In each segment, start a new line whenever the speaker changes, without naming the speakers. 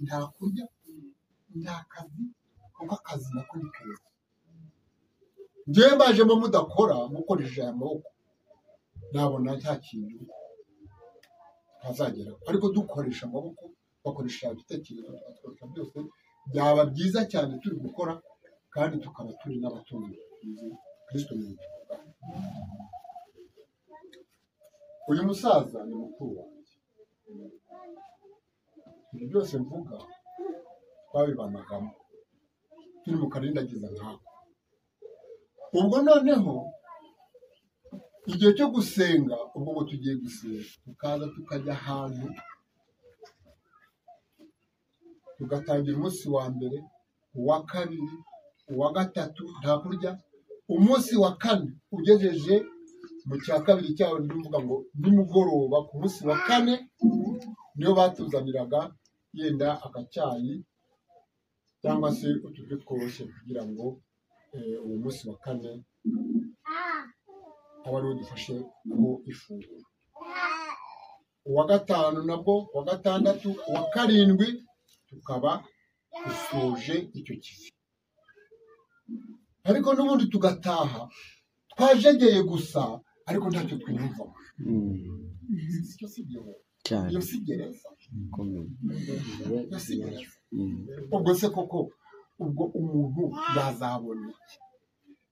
nta kurya nta kazi kuko akazi nako ni keza njyewe mbajemo mudakora mukoresheje aya maboko nabona nta kintu ntazageraho ariko dukoresha amaboko bakoresha ibitekerezo tugakoresha byose byaba byiza cyane turi gukora kandi tukaba turi n'abatunzi Kristo ni uyu musaza ni mukuru wanjye ibi byose mvuga twabibanagamo turi mu karindagiza nkako ubwo noneho igihe cyo gusenga ubwo ngo tugiye gusenga tukaza tukajya ahantu tugatangira umunsi wa mbere uwa kabiri uwa gatatu nta kurya umunsi wa kane ugejeje mu cya kabiri cyawo ndivuga ngo nimugoroba ku munsi wa kane niyo batuzaniraga yenda agacyayi cyangwa se uturyo tworoshye kugira ngo uwo munsi wa kane aba ariwo dufashe mu ifunguro uwa gatanu nabwo uwa gatandatu uwa karindwi tukaba dusoje icyo kivi ariko n'ubundi tugataha twajegeye gusa ariko ntacyo twiyumvamo icyo si byo iyo si gereza iyo si gereza ubwo se koko ubwo umuntu yazabona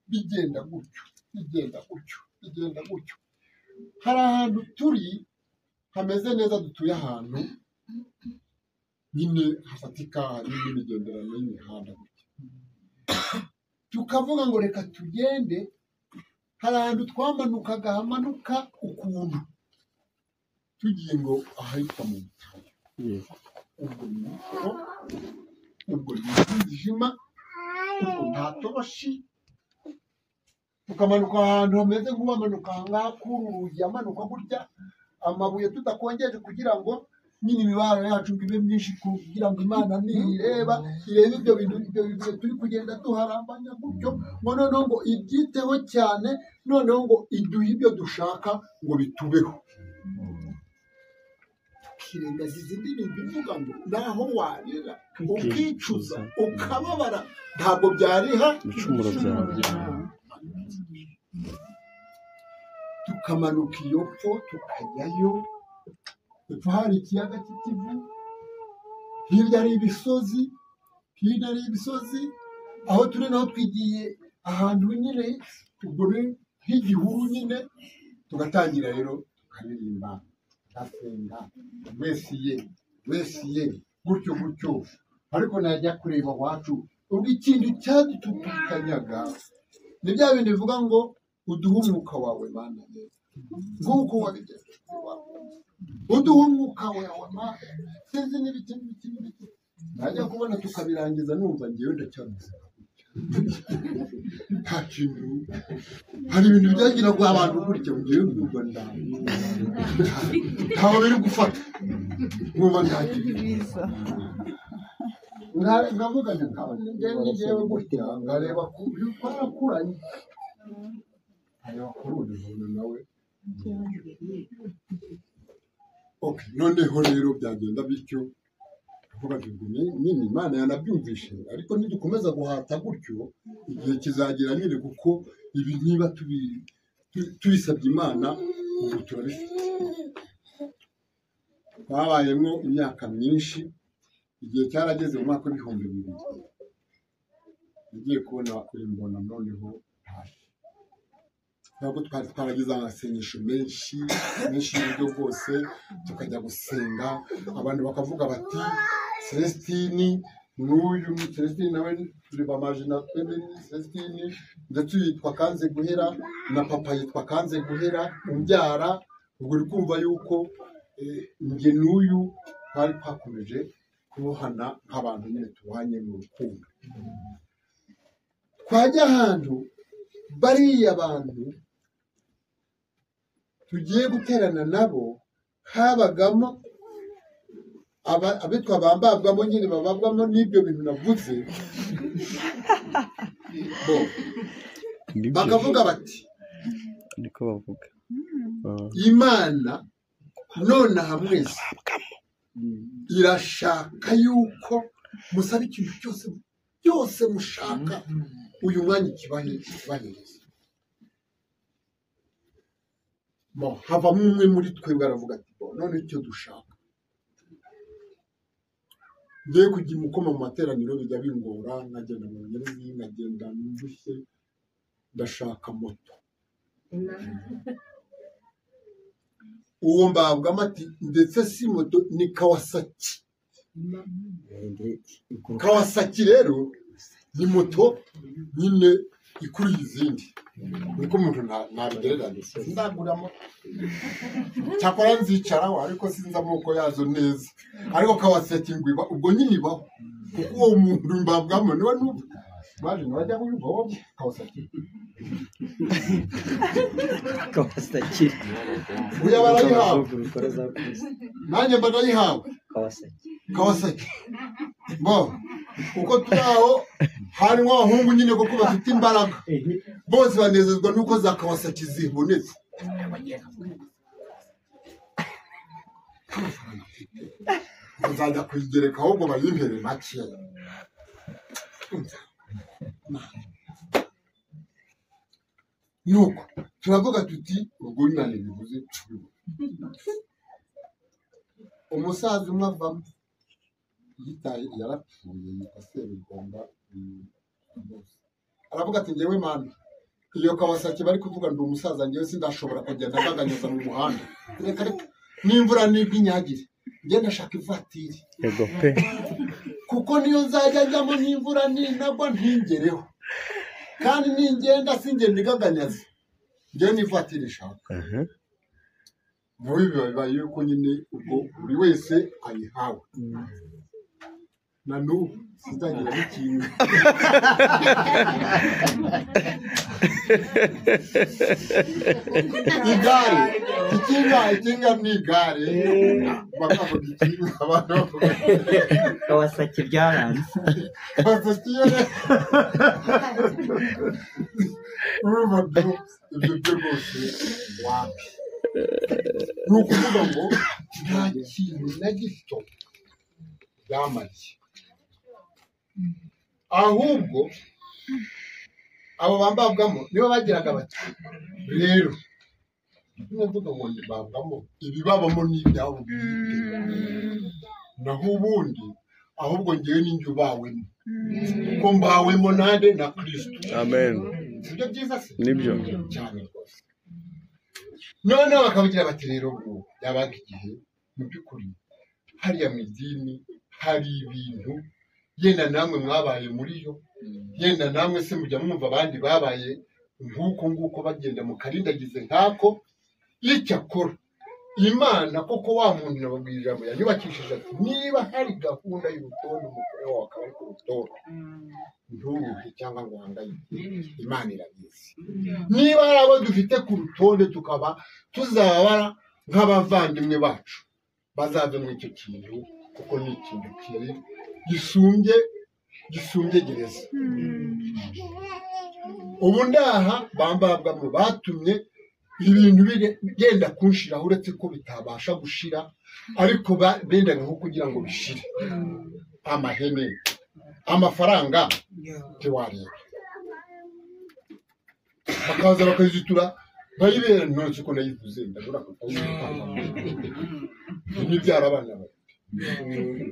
bigenda gutyo bigenda gutyo bigenda gutyo hari ahantu turi hameze neza dutuye ahantu nyine hafatika hari n'imigenderano y'imihanda gutya tukavuga ngo reka tugende hari ahantu twamanukaga hamanuka ukuntu tugiye ngo ahitwa mu butayu ubwo ni umwijima ubwo nta toroshi tukamanuka ahantu hameze nk'uwamanuka ahangaha kuri urugi amanuka gutya amabuye tudakongeje kugira ngo nyine imibare yacu ibe myinshi kugira ngo Imana nireba irebe ibyo bintu turi kugenda duharambanya gutyo ngo noneho ngo ibyiteho cyane noneho ngo iduhe ibyo dushaka ngo bitubeho tukirengaza izindi bintu bivuga ngo naho warira ukicuza ukababara ntabwo byariha
ibicumuro byawe
tukamanuka iyo pfo tukajyayo epfo hari ikiyaga cy'ikivu hirya ari ibisozi hirya ari ibisozi aho turi naho twigiye ahantu nyine tugore nk'igihuru nyine tugatangira rero tukaririmba tugasenga wese ye gutyo gutyo ariko najya kureba wacu ubwo ikintu cyadututukanyaga ni bya bindi bivuga ngo uduhe umwuka wawe Mana nk'uko wabigenje uduhe umwuka wawe Mana sinzi n'ibiki najya kubona tukabirangiza numva ngewe ndacyamuze nta kintu hari ibintu byagira ngo abantu gutya ngewe numva ntawe biri gufata numva nta kintu ngavuga ngewe gutya ngareba twarakuranye nkareba kuri uyu muntu nawe noneho rero byagenda bityo tuvuga ngo nyine Imana yanabyumvishe ariko nidukomeza guhata gutyo igihe kizagera nyine kuko ibi niba tubisabye Imana ubu turabifite twabayemo imyaka myinshi igihe cyarageze mu mwaka w'ibihumbi 2000 nagiye kubona mbona noneho ntabwo twaragize amasengesho menshi y'uburyo bwose tukajya gusenga abantu bakavuga bati Celestine n'uyu Celestine nawe turi bamajina twembi Celestine ndetse yitwa Kanze Guhera na papa yitwa Kanze Guhera umbyara ubwo uri kumva yuko njye n'uyu twari twakomeje kubohana nk'abantu nyine tubanye mu rukundo twajya ahantu bariya bantu tugiye guterana nabo habagamo abitwa bambabwamo nyine bababwamo n'ibyo bintu navuze bakavuga bati
niko bavuga
Imana nonaha mwese irashaka yuko musaba ikintu cyose mushaka uyu mwanya ikibahereza. Havamo umwe muri twebwe aravuga ati none icyo dushaka ngiye kujya mukoma mu materaniro bijya bingora, nkagenda mu nyerezi, nkagenda ndushye, ndashaka moto. Uwo mbabwamo ati ndetse si moto, ni Kawasaki. Kawasaki rero ni moto nyine ikuriye izindi, niko umuntu nabigereranya. Sindaguramo cyakora nzicaraho ariko sinzi amoko yazo neza, ariko Kawasaki ngwiba ubwo nyine ibaho, kuko uwo muntu mbabwamo niwe n'ubu baje bajya kuyumva wowe Kawasaki.
Kawasaki
uya barayihawe, nanjye mbanayihawe Kawasaki. Uko turaho harimo abahungu nyine kuko bafite imbaraga, bose banezezwa nuko za Kawasaki zibonetse. Bazajya kuyigereka ahubwo bayimpere make. Nuko turavuga tuti ubwo nyine bivuze umusaza umwe avamo yitaye, yarapfuye, yitwa Sebigomba. Aravuga ati ngewe mama, iyo Kawasaki bari kuvuga ndi umusaza, ngewe sindashobora kugenda ndaganyuza mu muhanda, reka n'imvura nibwo inyagire, ngenda ndashaka ivatiri, kuko niyo nzajya njyamo n'imvura ninagwa ntingereho, kandi ningenda singenda igaganyaza, ngewe n'ivatiri ishaka. Nawe bibaye yuko nyine ubwo buri wese ayihawe. Na n'ubu sinzagira n'ikintu. Igare, ikinga ni igare, bakavuga ikinga abantu bavuga
Kawasaki byaranze.
Kawasaki yo urumva ibyo rwose wapi. Ni ukuvuga ngo nta kintu na gito byamaze, ahubwo abo bambabwamo nibo bagiraga bati rero mvuga ngo ndibabwamo ibibabamo n'ibyabo bwite, naho ubundi ahubwo ngewe n'injye ubawemo, kuko mbawemo nande na Kristo.
Amen.
Sibyo byiza se?
Nibyo
cyane rwose. Noneho bakavugira bati rero ngo yabaga igihe mu by'ukuri hariya mu idini hari ibintu yenda namwe mwabaye muri yo, yenda namwe se mujya mwumva abandi babaye nguko bagenda mu karindagize nkako. Icyakora Imana koko wa muntu nababwira ijambo yanyubakishije ati niba hari gahunda y'urutonde umugore wawe akaba ari ku rutonde, nturuhe cyangwa ngo uhangayike, Imana irabizi. Niba hari abo dufite ku rutonde tukaba tuzabara nk'abavandimwe bacu, bazave muri icyo kintu, kuko ni ikintu kiri gisumbye gereza. Ubu ndaha bambabwamo batumye ibintu bigenda kunshiraho, uretse ko bitabasha gushira, ariko bendaga nko kugira ngo bishire. Amahene, amafaranga tiwareba, bakaza bakazitura bayibera ntose ko nayivuze ndagura n'ibyara abana bawe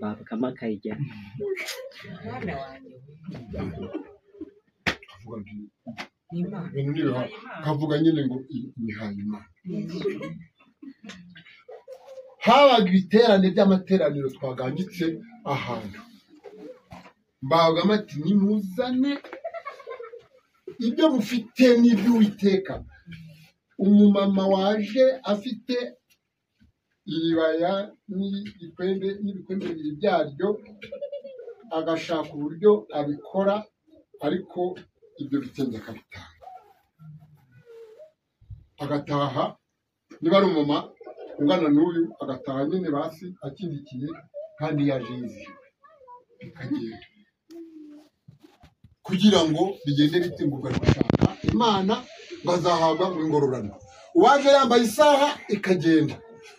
bakama kayijya
kavuga nyine ngo imihaye Imana. Habaga ibiterane by'amateraniro twaganditse ahantu, mbabwamo ati nimuzane ibyo mufite n'iby'Uwiteka. Umumama waje afite iribaya n'ibikwembe bibiri byaryo, agashaka uburyo abikora, ariko ibyo bitenge akabitanga, agataha. Niba ari umuma ungana n'uyu, agataha nyine basi akindikiye, kandi yaje yizihiwe, bikagenda kugira ngo bigende bitimbuka gushaka Imana, bazahabwa ingororano. Uwaje yambaye isaha ikagenda,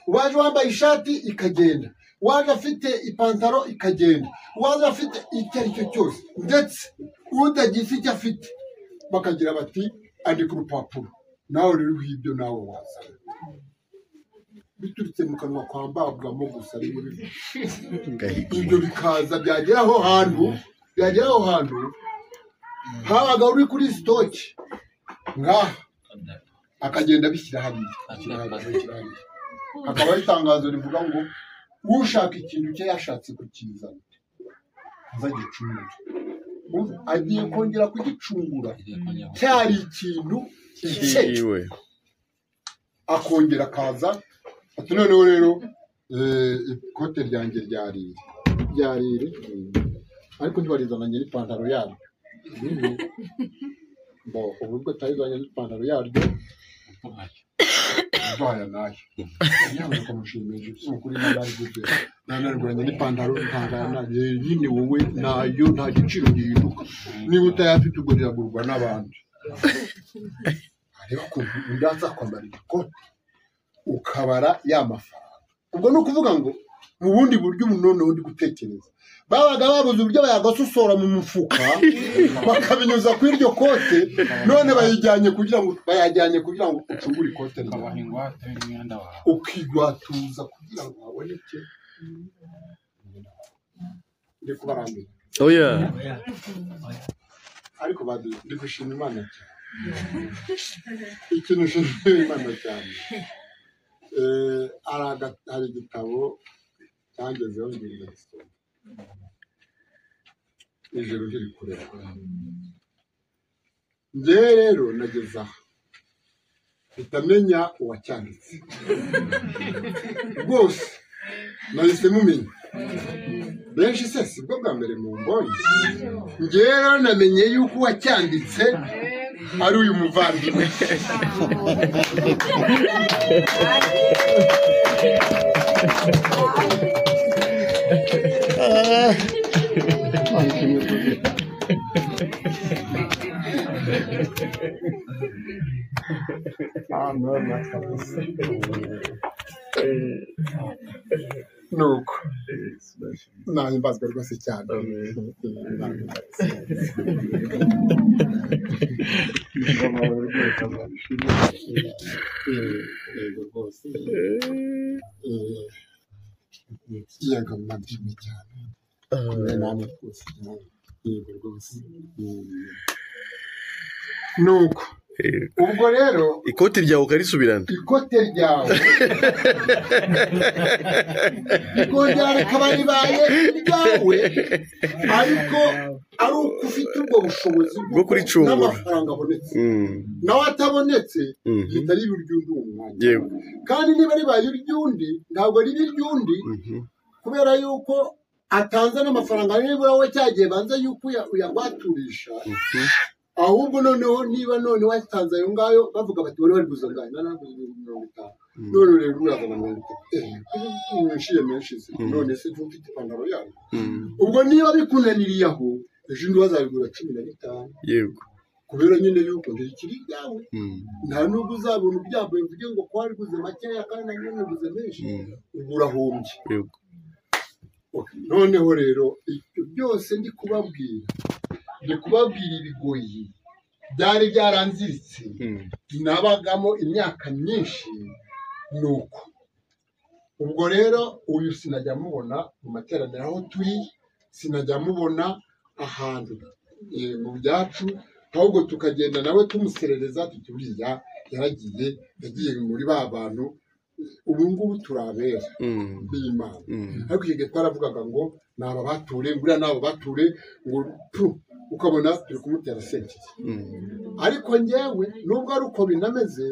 uwaje wambaye ishati ikagenda, waje afite ipantaro ikagenda waje afite icyo ari cyo cyose ndetse utagize icyo afite bakagira bati andika urupapuro nawe rero ibyo nawe waza biturutse mu kanwa kwa mbabwamo gusa ari muri ibyo bikaza byageraho hantu habaga uri kuri sitoke ngaha akagenda bishyira hariya hakaba itangazo rivuga ngo ushaka ikintu cye yashatse kukizana azagicungura agiye kongera kugicungura cyari ikintu cyiwe akongera akaza ati noneho rero ikote ryanjye ryarire ariko ntibarizananye n'ipantaro yaryo ubwo tarizanye n'ipantaro yaryo Vaya nayo. Nyawe kamushimeje ukuri n'abandi nanarwanye n'ipantaro ntangana nyine wowe nayo nta giciro gihinduka niba utayafite ubwo riragurwa n'abandi ariko ko ndaza kwambara ikote ukabara y'amafaranga ubwo no kuvuga ngo mu bundi buryo umuntu undi gutekereza babaga babuze uburyo bayagasosora mu mufuka bakabinyuza kuri iryo kote none bayajyanye kugira ngo ucungure ikote ukigwatuza kugira ngo haboneke ndi kubarambira
oya
ariko ndi gushima Imana cyane ikintu nshimira Imana cyane hari igitabo cyangezeho ngira ijoro riri kureba njye rero nageze aha bitamenya uwacyanditse rwose nahise mumenya benshi se sibwo bwa mbere mu mbonye njye rero namenye yuko uwacyanditse ari uyu muvandimwe nuko nahimbazwa rwose cyane yego ndishimye cyane namwe rwose yego rwose nuko ubwo rero
ikoti ryawe ukarisubirana
ikote ryawe ikongera rikaba ribaye ryawe ariko ari uko ufite ubwo bushobozi
bwo kuricungura
n'amafaranga abonetse nawe atabonetse leta riba iry'undi uwo mwanya kandi niba ribaye iry'undi ntabwo riba iry'undi kubera yuko atanze n'amafaranga nibura we cyagiye banza yuko uyagwaturisha ahubwo noneho niba none watanze ayo ngayo bavuga bati wari guzangana n'abantu 50 none rero urazana 50 menshi none se ufite ipantaro yawe ubwo niba bikunaniriye aho ejo ndi wazabigura 15 yego kubera nyine yuko ndikiri yawe nta nubwo uzabona ubyambaye uvuge ngo kwari guze makeya kandi nyine guze menshi urahombye yego noneho rero byose ndi kubabwira ibigoyi byari byaranziritse nabagamo imyaka myinshi nuko ubwo rero uyu sinajya mubona mu materaniro aho turi sinajya mubona ahantu mu byacu ahubwo tukagenda nawe tumuserereza tuturiya yagiye muri ba bantu ubu ngubu turabera b'Imana ariko igihe twaravugaga ngo naba bature ngura nabo bature ngo ukabona turi kumutera senti ariko njyewe nubwo ari uko binameze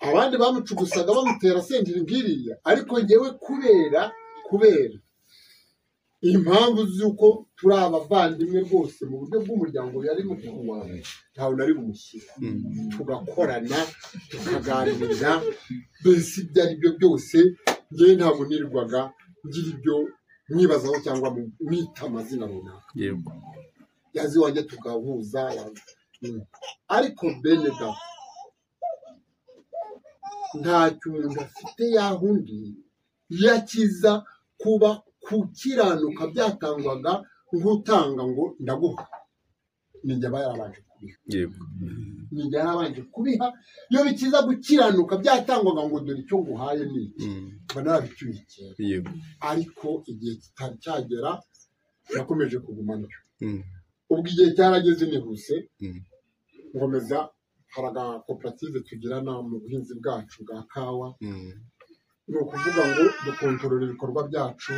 abandi bamucugusaga bamutera senti ngiriya ariko njyewe kubera impamvu z'uko turi abavandimwe rwose mu buryo bw'umuryango yari mukuru wawe ntawe nari bumushyira tugakorana tukaganira mbese ibyo ari byo byose njyewe ntabwo nirirwaga ngira ibyo mwibazaho cyangwa mwita amazina runaka yego yazi wanjye tugahuza ariko bene da ntacyo umuntu afite yahundi yakiza kuba kukiranuka byatangwaga nk'utanga ngo ndaguha ninjye aba yarabanje kubiha
yego
ninjye yarabanje kubiha iyo bikiza gukiranuka byatangwaga ngo dore icyo nguhaye ni iki mba narabicyuye kera
yego
ariko igihe kitari cyagera yakomeje kuguma ntyo ubwo igihe cyarageze nihuse ngomeza hari agakoperative tugirana mu buhinzi bwacu bwa kawa ni ukuvuga ngo dukontorora ibikorwa byacu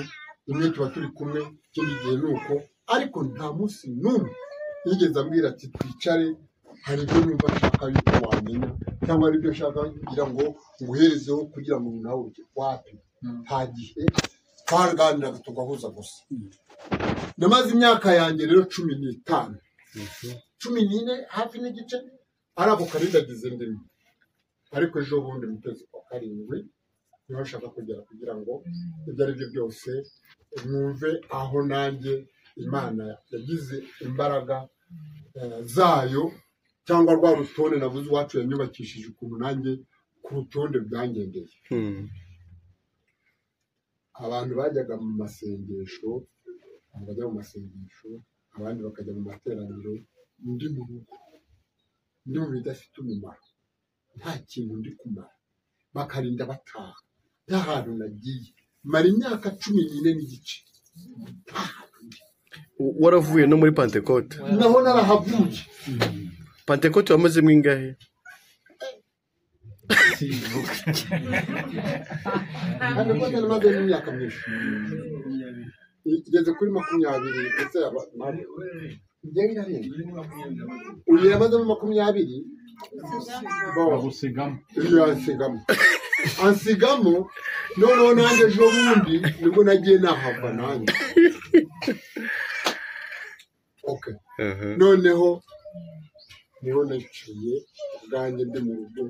rimwe tuba turi kumwe ikindi gihe ni uko ariko nta munsi n'umwe yigeze ambwira ati twicare hari ibyo numva nshaka yuko wamenya cyangwa hari ibyo nshaka kugira ngo nguherezeho kugira ngo nawe ujye wapi nta gihe twaganiraga tugahuza gusa namaze imyaka yanjye rero 15 14 hafi n'igice ari ako karindagize ndimo ariko ejo bundi mu kwezi kwa karindwi niho nshaka kugera kugira ngo ibyo ari byo byose mwumve aho nanjye Imana yagize imbaraga zayo cyangwa rwa rutonde navuze iwacu yanyubakishije ukuntu nanjye ku rutonde byangendeye abantu bajyaga mu masengesho bajya mu masengesho abandi bakajya mu materaniro ndi mu rugo ndi mu bidafite umumaro nta kintu ndi kumara bakarinda bataha nta hantu nagiye mara imyaka 14 n'igice
waravuye no muri Pentecote
naho narahavuye
Pentecote wamazemo ingahe
Pentecote namaze imyaka myinshi igeze kuri 20 ndetse uyu yamaze 20 ansigamo noneho nanjye ejo bundi nibwo nagiye nahava nanjye okay noneho niho naciye ubwanjye ndi mu rugo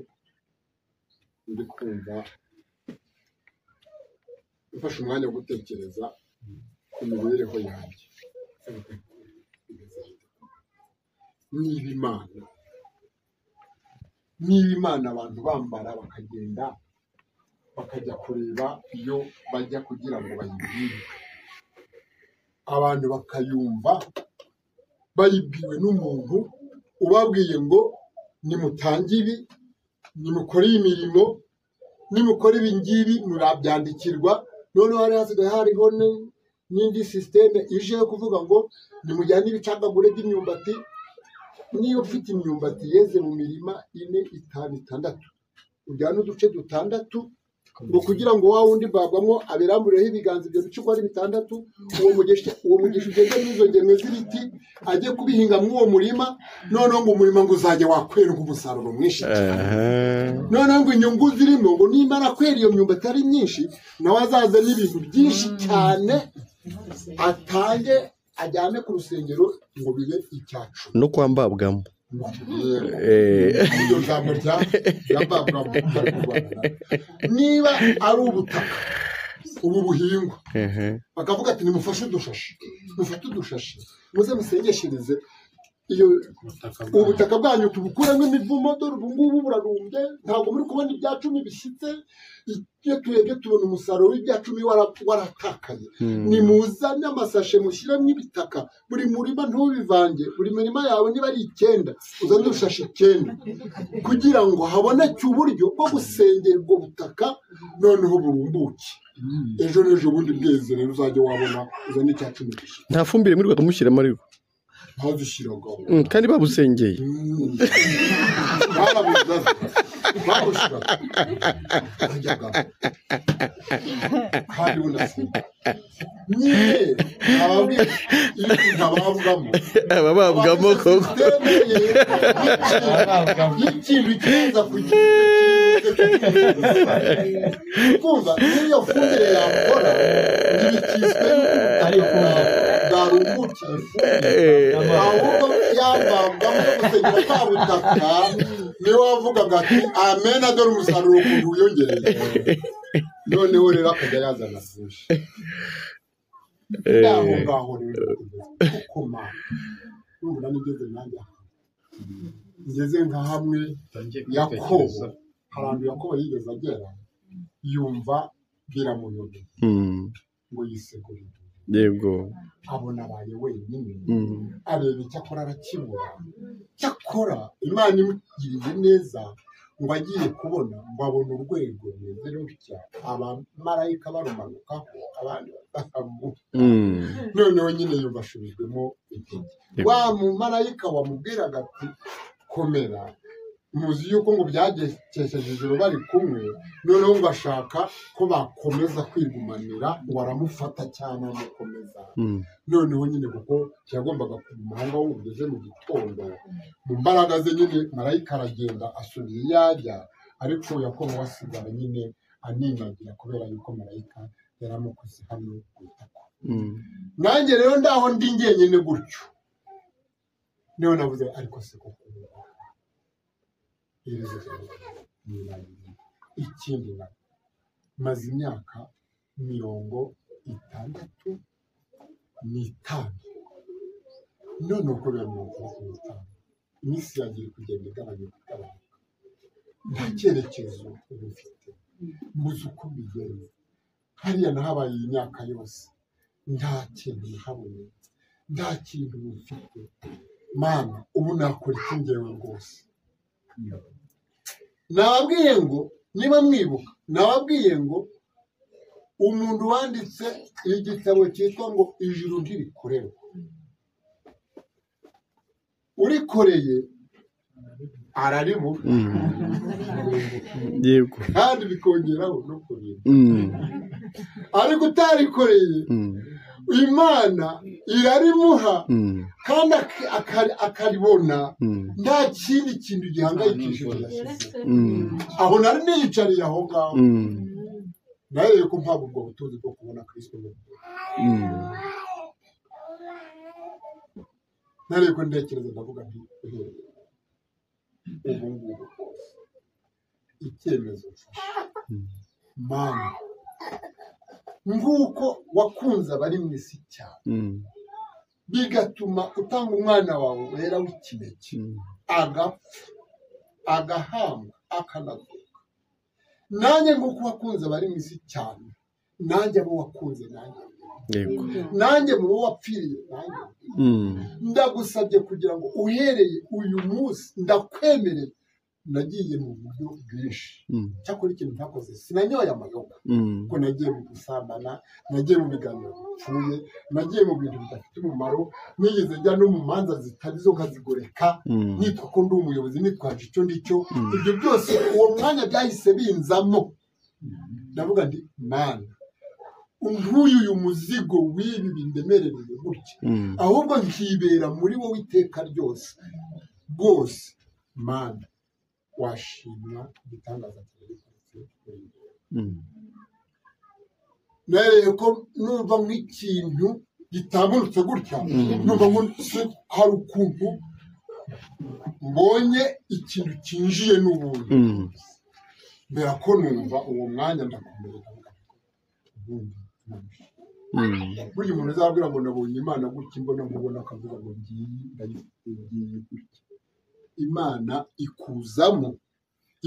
ndi kumva mfashe umwanya wo gutekereza ku mibereho yanjye niba Imana abantu bambara bakagenda bakajya kureba iyo bajya kugira ngo bayibwire abantu bakayumva bayibwiwe n'umuntu ubabwiye ngo nimutange ibi nimukore imirimo nimukore ibi ngibi murabyandikirwa noneho hari hasigaye hariho n'indi systeme ije yo kuvuga ngo nimujyane ibicagagure by'imyumbati niyo ufite imyumbati yeze mu mirima 4, 5, 6 ujyana uduce 6 ngo kugira ngo wa wundi babwamo abirambureho ibiganza ibyo bice uko ari 6 uwo mugesha ugenda n'izo ngemwe z'ibiti ajye kubihinga mu uwo murima noneho ngo umurima ngo uzajye wakwereka umusaruro mwinshi noneho ngo inyungu zirimo ngo nimara kwera iyo myumbati ari myinshi nawe azaza n'ibintu byinshi cyane atange ajyane ku rusengero ngo bibe icyacu
no kwambabwamo
iyo jambo ryambabwamo niba ari ubutaka ubu buhingwa bakavuga ati nimufashe udushashi muze musengeshereze iyo ubutaka bwanyu tubukuremo imivumo dore ubu ngubu burarumbye ntabwo muri kubona ibya 10 bishyitse iyo turebye tubona umusaruro w'ibya 10 waratakaye nimuzane amasashe mushyiremo ibitaka buri murima ntubivange buri mirima yawe niba ari 9 uzane udushashi 9 kugira ngo haboneke uburyo bwo gusengera ubwo butaka noneho burumbuke ejo n'ejo bundi bweze rero uzajya wabona uzane icya 10
nta fumbire muri rwanda mushyiramo ariko
ntazishyiragaho
kandi babusengeye
kandi unasenga nyine
abababwamo koko
ikintu kiza kumva niyo fumbire yakora ntibikizwe ariko bwarumbutiye ahubwo yambambwamo gusengera kwa butaka niwe wavugaga ati amen adore umusaruro ukuntu wiyongereye noneho rero akajya yazana fushi aho ngaho rero kukoma n'ubona nigeze nanjye ngeze nka hamwe Yakobo harandu Yakobo yigeze agera yumva biramuyobeye ngo yisegurire
yego
abona abaye wenyine areba icyo akora arakibura cyakora Imana imugiriye neza ngo agiye kubona ngo abona urwego rumeze rutya abamarayika barumanukaho abandi batahamuka noneho nyine yumva ashubijwemo intege wa mumarayika wamubwiraga ati komera muzi yuko ngo byagekesheje ijoro bari kumwe noneho ngo ashaka ko bakomeza kwigumanira ngo aramufata cyane amukomeza noneho nyine kuko yagombaga kuguma aho ngaho ugeze mu gitondo mu mbaraga ze nyine marayika aragenda asubira iyo ajya ariko Yakobo wasigara nyine aninagira kubera yuko marayika yaramukoze hano ku itako nanjye rero ndaho ndi njyenyine gutyo niho navuze ariko se koko ikindi maze imyaka 65 none uko biba 65 iminsi yagiye kugenda igabanyuka nta cyerekezo ubifite muzi uko bigenze hariya nahabaye imyaka yose nta kintu nahabonye nta kintu mufite Mana ubu nakora iki njyewe rwose nababwiye ngo niba mwibuka nababwiye ngo umuntu wanditse igitabo cyitwa ngo ijuru ntirikorerwa urikoreye araribuka
yego
kandi bikongeraho no kurinda ariko utarikoreye Imana irarimuha kandi akaribona nta kindi kintu gihangayikishije yashyize aho nari niyicariye aho ngaho nawe ko mpabwa ubwo butunzi bwo kubona Kristo nari ko ndekereza ndavuga nti ubu ngubu icyemezo Mana nguko wakunze abari mu isi cyane bigatuma utanga umwana wawe wera w'ikinege agapfa agahambwa akanazuka nanjye nguko wakunze abari mu isi cyane nanjye abo wakunze nanjye mu bo wapfiriye nanjye ndagusabye kugira ngo uhereye uyu munsi ndakwemereye nagiye mu buryo bwinshi cyakora ikintu ntakoze sinanyoye amayoga ko nagiye mu gusambana nagiye mu biganiro bipfuye nagiye mu bintu bidafite umumaro nigeze njya no mu manza zitari zo nkazigoreka nitwa ko ndi umuyobozi nitwaje icyo ndicyo ibyo byose uwo mwanya byahise binzamo ndavuga nti Mana ntuyu uyu muzigo w'ibi bindemerereye gutya ahubwo nkibera muri wowe iteka ryose rwose Mana washimwa igitangaza nareye ko numva nk'ikintu gitambutse gutya numva ngo hari ukuntu mbonye ikintu cyinjiye n'ubundi mbera ko numva uwo mwanya ndakomerera burya umuntu azabwira ngo nabonye Imana gutya imbona nkubona akavuga ngo ngiye gutya Imana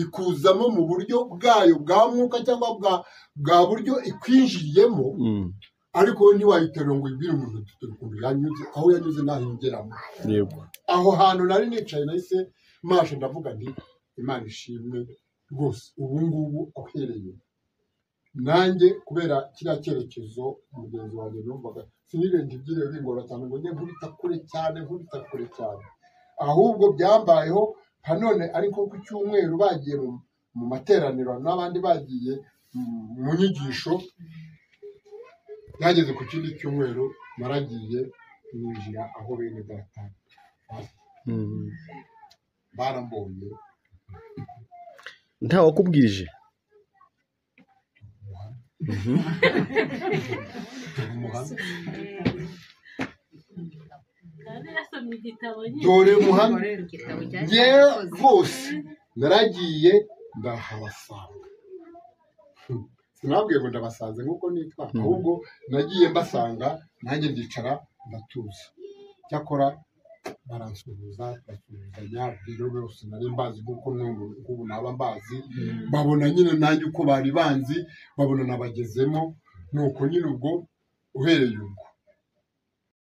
ikuzamo mu buryo bwayo bwa mwuka cyangwa bwa buryo ikwinjiriyemo ariko we ntiwayiterura ngo uyibwire umuntu ukuntu yanyuze aho yanyuze nahingeramo aho hantu nari nicaye nahise mashe ndavuga nti Imana ishimwe rwose ubu ngubu uhereye nanjye kubera kiriya cyerekezo umugenzi wanjye numvaga sinirende ibyire bingora cyane ngo njye nkubita kure cyane ahubwo byambayeho none ariko ku cyumweru bagiye mu materaniro n'abandi bagiye mu nyigisho nageze ku kindi cyumweru naragiye ninjira aho bene data barambonye
nta wakubwirije
dore muhamwe yewe rwose naragiye ndahabasanga sinabwiye ngo ndabasanze nk'uko nitwa ahubwo nagiye mbasanga nanjye ndicara ndatuza cyakora baransuhuza basuhuzanya ibyo byose nari mbazi kuko n'ubu naba mbazi babona nyine nanjye uko bari banzi babona nabagezemo nuko nyine ubwo uhereye ubwo